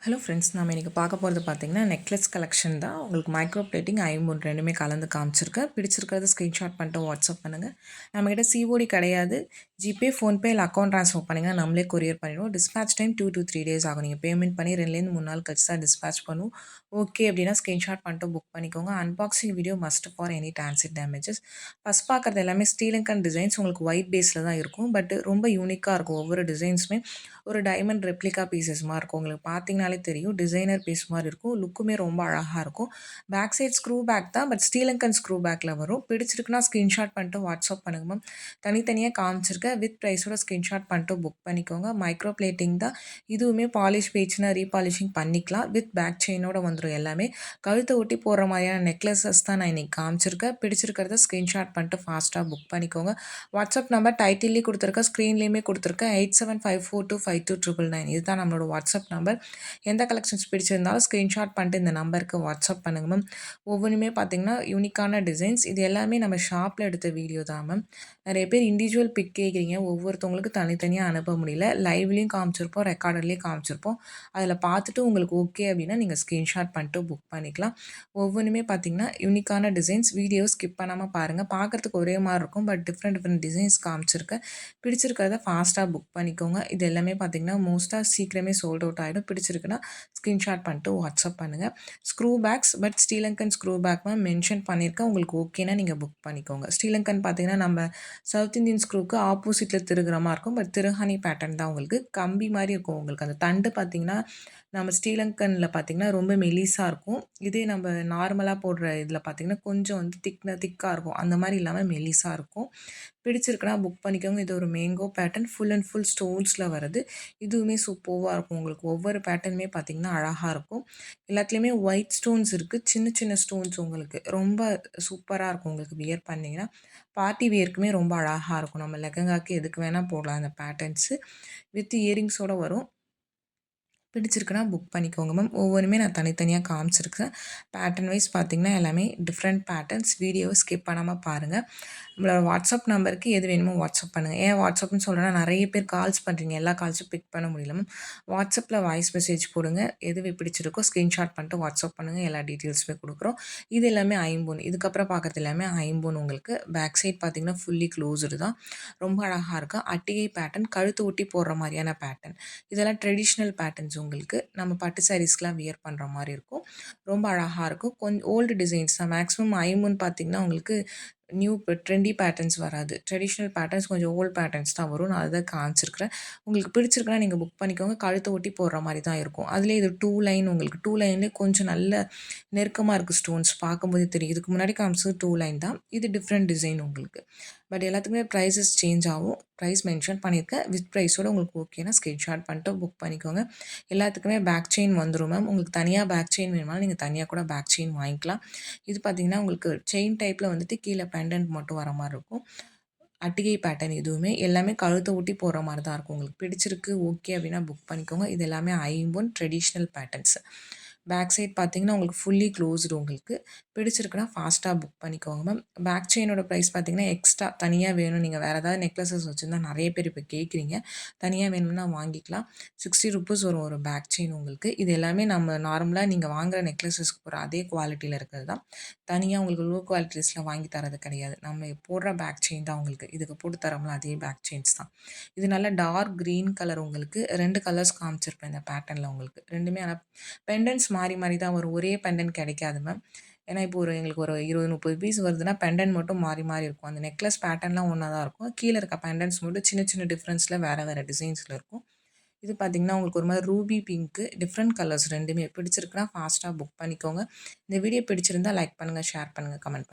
Hello friends, நம்ம இன்றைக்கி பார்க்க போகிறது பார்த்திங்கன்னா நெக்லஸ் கலெக்ஷன் தான். உங்களுக்கு மைக்ரோ பிளேட்டிங், ஐம்பொன் ரெண்டுமே கலந்து காமிச்சிருக்கேன். பிடிச்சிருக்கிறது ஸ்க்ரீன்ஷாட் பண்ணிட்டு வாட்ஸ்அப் பண்ணுங்கள். நம்மக்கிட்ட சிஓடி கிடையாது. ஜிபே, ஃபோன்பே இல்லை அக்கௌண்ட் ட்ரான்ஸ்ஃபர் பண்ணிங்கன்னா நம்மளே கொரியர் பண்ணிடுவோம். டிஸ்பேச் டைம் 2 to 3 days ஆகும். நீங்கள் பேமெண்ட் பண்ணி 2லேருந்து 3 நாள் கழிச்சு தான் டிஸ்பேச் பண்ணுவோம். ஓகே அப்படின்னா ஸ்க்ரீன்ஷாட் பண்ணிட்டு புக் பண்ணிக்கோங்க. Unboxing video must for any transit damages. First பார்க்குறது எல்லாமே ஸ்ரீலங்கன் டிசைன்ஸ். உங்களுக்கு ஒயிட் பேஸில் தான் இருக்கும். பட் ரொம்ப யூனிக்காக இருக்கும். ஒவ்வொரு டிசைன்ஸுமே ஒரு டைமண்ட் ரெப்ளிகா பீசஸ் மாதிரி இருக்கும். உங்களுக்கு பார்த்தீங்கனாலே தெரியும், டிசைனர் பீஸ் மாதிரி இருக்கும். லுக்குமே ரொம்ப அழகாக இருக்கும். பேக் சைட் ஸ்க்ரூ பேக் தான், பட் ஸ்டீலங்கன் ஸ்க்ரூ பேக்கில் வரும். பிடிச்சிருக்குன்னா ஸ்க்ரீன்ஷாட் பண்ணிட்டு வாட்ஸ்அப் பண்ணுங்க மேம். தனித்தனியாக காமிச்சிருக்கேன். வித் ப்ரைஸோட ஸ்க்ரீன்ஷாட் பண்ணிட்டு புக் பண்ணிக்கோங்க. மைக்ரோ பிளேட்டிங் தான். இதுவுமே பாலிஷ் பேச்சுனா ரீபாலிஷிங் பண்ணிக்கலாம். வித் பேக் செயினோட வந்துடும். எல்லாமே கழுத்தை ஒட்டி போடுற மாதிரியான நெக்லஸஸ் தான் நான் இன்றைக்கி காமிச்சிருக்கேன். பிடிச்சிருக்கிறத ஸ்க்ரீன்ஷாட் பண்ணிட்டு ஃபாஸ்ட்டாக புக் பண்ணிக்கோங்க. வாட்ஸ்அப் நம்பர் டைட்டில்லேயே கொடுத்துருக்கேன், ஸ்க்ரீன்லேயுமே கொடுத்துருக்கேன். 8754252999. இதுதான் நம்மளோட வாட்ஸ்அப் நம்பர். எந்த கலெக்ஷன்ஸ் பிடிச்சிருந்தாலும் ஸ்க்ரீன்ஷாட் பண்ணிட்டு இந்த நம்பருக்கு வாட்ஸ்அப் பண்ணுங்க மேம். ஒவ்வொன்றுமே பார்த்திங்கன்னா யூனிக்கான டிசைன்ஸ். இது எல்லாமே நம்ம ஷாப்பில் எடுத்த வீடியோ தான் மேம். நிறைய பேர் இண்டிவிஜுவல் பிக் கேட்குறீங்க. ஒவ்வொருத்தவங்களுக்கு தனித்தனியாக அனுப்ப முடியல. லைவ்லேயும் காமிச்சிருப்போம், ரெக்கார்டர்லேயும் காமிச்சிருப்போம். அதில் பார்த்துட்டு உங்களுக்கு ஓகே அப்படின்னா நீங்கள் ஸ்க்ரீன்ஷாட் பண்ணிட்டு புக் பண்ணிக்கலாம். ஒவ்வொன்றுமே பார்த்திங்கன்னா யூனிக்கான டிசைன்ஸ். வீடியோ ஸ்கிப் பண்ணாமல் பாருங்கள். பார்க்குறதுக்கு ஒரே மாதிரி இருக்கும், பட் டிஃப்ரெண்ட் டிசைன்ஸ் காமிச்சிருக்கேன். பிடிச்சிருக்கிறத ஃபாஸ்ட்டாக புக் பண்ணிக்கோங்க. இது எல்லாமே பார்த்திங்கன்னா மோஸ்ட்டாக சீக்கிரமே சோல்ட் அவுட் ஆகிடும். பிடிச்சிருக்குன்னா ஸ்க்ரீன்ஷாட் பண்ணிட்டு வாட்ஸ்அப் பண்ணுங்கள். Screw backs, but Sri Lankan screw back ma'am mention பண்ணியிருக்கேன். உங்களுக்கு ஓகேனா நீங்கள் புக் பண்ணிக்கோங்க. ஸ்ரீலங்கன் பார்த்திங்கன்னா நம்ம சவுத் இந்தியன் ஸ்க்ரூக்கு ஆப்போசிட்டில் திருகிற மாதிரி இருக்கும். பட் திருஹானி பேட்டர்ன் தான். உங்களுக்கு கம்பி மாதிரி இருக்கும். உங்களுக்கு அந்த தண்டு பார்த்திங்கன்னா நம்ம ஸ்ரீலங்கனில் பார்த்திங்கன்னா ரொம்ப மெலிசாக இருக்கும். இதே நம்ம நார்மலாக போடுற இதில் பார்த்திங்கன்னா கொஞ்சம் வந்து திக்காக இருக்கும். அந்த மாதிரி இல்லாமல் மெலிசாக இருக்கும். பிடிச்சிருக்குன்னா புக் பண்ணிக்கோங்க. இது ஒரு mango pattern, full and full ஸ்டோன்ஸில் வருது. இதுவுமே சூப்பராக இருக்கும். உங்களுக்கு ஒவ்வொரு பேட்டர்னுமே பார்த்திங்கன்னா அழகாக இருக்கும். எல்லாத்துலேயுமே ஒயிட் ஸ்டோன்ஸ் இருக்குது. சின்ன சின்ன ஸ்டோன்ஸ் உங்களுக்கு ரொம்ப சூப்பராக இருக்கும். உங்களுக்கு வியர் பண்ணிங்கன்னா பார்ட்டி வியருக்குமே ரொம்ப அழகாக இருக்கும். நம்ம லெஹங்காக்கு எதுக்கு வேணால் போடலாம். அந்த பேட்டர்ன்ஸு வித் இயரிங்ஸோடு வரும். பிடிச்சிருக்குன்னா புக் பண்ணிக்கோங்க மேம். ஒவ்வொன்றுமே நான் தனித்தனியாக காமிச்சிருக்கேன். பேட்டர்ன் வைஸ் பார்த்திங்கன்னா எல்லாமே டிஃப்ரெண்ட் பேட்டர்ன்ஸ். வீடியோவை ஸ்கிப் பண்ணாமல் பாருங்கள். நம்மளோட வாட்ஸ்அப் நம்பருக்கு எது வேணுமோ வாட்ஸ்அப் பண்ணுங்கள். ஏன் வாட்ஸ்அப்னு சொல்கிறேன்னா நிறைய பேர் கால்ஸ் பண்ணுறீங்க. எல்லா கால்ஸும் பிக் பண்ண முடியல மேம். வாட்ஸ்அப்பில் வாய்ஸ் மெசேஜ் போடுங்க. எது பிடிச்சிருக்கோ ஸ்க்ரீன்ஷாட் பண்ணிட்டு வாட்ஸ்அப் பண்ணுங்கள். எல்லா டீட்டெயில்ஸுமே கொடுக்குறோம். இது எல்லாமே ஐம்பொன். இதுக்கப்புறம் பார்க்குறது எல்லாமே ஐம்பொன். உங்களுக்கு பேக் சைட் பார்த்திங்கன்னா ஃபுல்லி க்ளோஸ்டு தான். ரொம்ப அழகாக இருக்கும். அட்டிகை பேட்டர்ன், கழுத்து ஒட்டி போடுற மாதிரியான பேட்டர்ன். இதெல்லாம் ட்ரெடிஷ்னல் பேட்டர்ன்ஸ். உங்களுக்கு நம்ம பட்டு சாரீஸ்க்கெலாம் வியர் பண்ணுற மாதிரி இருக்கும். ரொம்ப அழகாக இருக்கும். கொஞ்சம் ஓல்டு டிசைன்ஸ் தான். மேக்ஸிமம் ஐம்பொன் பார்த்திங்கன்னா உங்களுக்கு நியூ ட்ரெண்டி பேட்டர்ன்ஸ் வராது. ட்ரெடிஷ்னல் பேட்டர்ன்ஸ் கொஞ்சம் ஓல்டு பேட்டர்ன்ஸ் தான் வரும். நான் அதை காமிச்சிருக்கிறேன். உங்களுக்கு பிடிச்சிருக்குன்னா நீங்கள் புக் பண்ணிக்கோங்க. கழுத்தை ஒட்டி போடுற மாதிரி தான் இருக்கும். அதிலே இது 2 லைன். உங்களுக்கு 2 லைன்லேயே கொஞ்சம் நல்ல நெருக்கமாக இருக்குது. ஸ்டோன்ஸ் பார்க்கும்போது தெரியும். இதுக்கு முன்னாடி காமிச்சது 2 லைன் தான். இது டிஃப்ரெண்ட் டிசைன் உங்களுக்கு. பட் எல்லாத்துக்குமே ப்ரைஸஸ் சேஞ்ச் ஆகும். ப்ரைஸ் மென்ஷன் பண்ணியிருக்கேன். வித் ப்ரைஸோடு உங்களுக்கு ஓகேனா ஸ்க்ரீன்ஷாட் பண்ணிட்டு புக் பண்ணிக்கோங்க. எல்லாத்துக்குமே பேக் செயின் வந்துடும் மேம். உங்களுக்கு தனியாக பேக் செயின் வேணுமாலும் நீங்கள் தனியாக கூட பேக் செயின் வாங்கிக்கலாம். இது பார்த்திங்கன்னா உங்களுக்கு செயின் டைப்பில் வந்துட்டு கீழே பெண்டன்ட் மட்டும் வர மாதிரி இருக்கும். அட்டிகை பேட்டர்ன். இதுவுமே எல்லாமே கழுத்தை ஒட்டி போடுற மாதிரி தான் இருக்கும். உங்களுக்கு பிடிச்சிருக்கு ஓகே அப்படின்னா புக் பண்ணிக்கோங்க. இது எல்லாமே ஐம்பொன் ட்ரெடிஷ்னல் பேட்டர்ன்ஸ். பேக் சைட் பார்த்திங்கன்னா உங்களுக்கு ஃபுல்லி க்ளோஸ்டு. உங்களுக்கு பிடிச்சிருக்குன்னா ஃபாஸ்ட்டாக புக் பண்ணிக்கோங்க மேம். பேக் செயினோட ப்ரைஸ் பார்த்திங்கன்னா எக்ஸ்ட்ரா தனியாக வேணும். நீங்கள் வேறு ஏதாவது நெக்லஸஸ் வச்சுருந்தா நிறைய பேர் இப்போ கேட்குறீங்க. தனியாக வேணும்னா வாங்கிக்கலாம். 60 ருப்பீஸ் வரும் ஒரு பேக் செயின் உங்களுக்கு. இது எல்லாமே நம்ம நார்மலாக நீங்கள் வாங்குகிற நெக்லஸஸ்க்கு போகிற அதே குவாலிட்டியில் இருக்கிறது தான். தனியாக உங்களுக்கு லோ குவாலிட்டிஸில் வாங்கி தரது கிடையாது. நம்ம போடுற பேக் செயின் தான் உங்களுக்கு. இதுக்கு போட்டு தரோம்ல அதே பேக் செயின்ஸ் தான். இது நல்ல டார்க் க்ரீன் கலர். உங்களுக்கு 2 கலர்ஸ் காமிச்சிருப்பேன் இந்த பேட்டர்னில். உங்களுக்கு ரெண்டுமே ஆனால் பெண்டன்ட்ஸ் மாறி மாறி தான் வரும். ஒரே பெண்டன்ட் கிடைக்காது மேம். ஏன்னா இப்போ எங்களுக்கு ஒரு 20, 30 பீஸ் வருதுன்னா பெண்டன்ட் மட்டும் மாறி மாறி இருக்கும். அந்த நெக்லஸ் பேட்டர்ன்லாம் ஒன்றா தான் இருக்கும். கீழே இருக்க பெண்டன்ட்ஸ் மட்டும் சின்ன சின்ன டிஃப்ரென்ஸில் வேறு வேறு டிசைன்ஸில் இருக்கும். இது பார்த்திங்கன்னா உங்களுக்கு ஒரு மாதிரி ரூபி பிங்க்கு. டிஃப்ரெண்ட் கலர்ஸ் ரெண்டுமே. பிடிச்சிருக்குன்னா ஃபாஸ்ட்டாக புக் பண்ணிக்கோங்க. இந்த வீடியோ பிடிச்சிருந்தால் லைக் பண்ணுங்கள், ஷேர் பண்ணுங்கள், கமெண்ட் பண்ணுங்கள்.